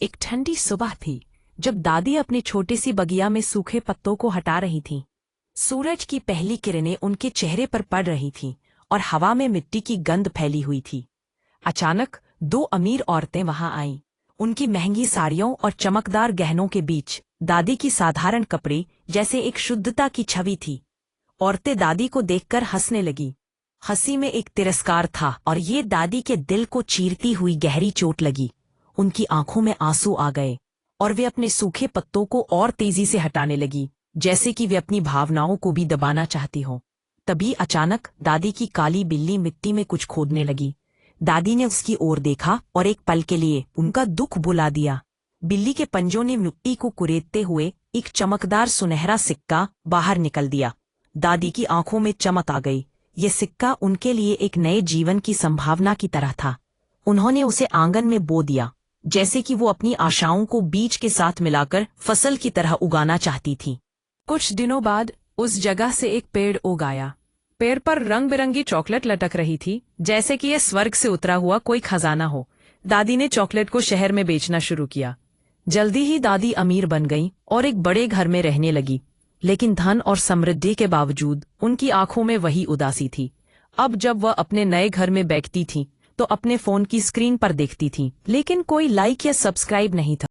एक ठंडी सुबह थी जब दादी अपनी छोटी सी बगिया में सूखे पत्तों को हटा रही थीं। सूरज की पहली किरणें उनके चेहरे पर पड़ रही थीं और हवा में मिट्टी की गंध फैली हुई थी। अचानक दो अमीर औरतें वहां आईं। उनकी महंगी साड़ियों और चमकदार गहनों के बीच दादी की साधारण कपड़े जैसे एक शुद्धता की छवि थी। औरतें दादी को देखकर हंसने लगी। हंसी में एक तिरस्कार था और ये दादी के दिल को चीरती हुई गहरी चोट लगी। उनकी आंखों में आंसू आ गए और वे अपने सूखे पत्तों को और तेजी से हटाने लगी, जैसे कि वे अपनी भावनाओं को भी दबाना चाहती हों। तभी अचानक दादी की काली बिल्ली मिट्टी में कुछ खोदने लगी। दादी ने उसकी ओर देखा और एक पल के लिए उनका दुख भुला दिया। बिल्ली के पंजों ने मिट्टी को कुरेदते हुए एक चमकदार सुनहरा सिक्का बाहर निकल दिया। दादी की आंखों में चमक आ गई। ये सिक्का उनके लिए एक नए जीवन की संभावना की तरह था। उन्होंने उसे आंगन में बो दिया, जैसे कि वो अपनी आशाओं को बीज के साथ मिलाकर फसल की तरह उगाना चाहती थी। कुछ दिनों बाद उस जगह से एक पेड़ उग आया। पेड़ पर रंग बिरंगी चॉकलेट लटक रही थी, जैसे कि यह स्वर्ग से उतरा हुआ कोई खजाना हो। दादी ने चॉकलेट को शहर में बेचना शुरू किया। जल्दी ही दादी अमीर बन गई और एक बड़े घर में रहने लगी। लेकिन धन और समृद्धि के बावजूद उनकी आंखों में वही उदासी थी। अब जब वह अपने नए घर में बैठती थी तो अपने फोन की स्क्रीन पर देखती थी, लेकिन कोई लाइक या सब्सक्राइब नहीं था।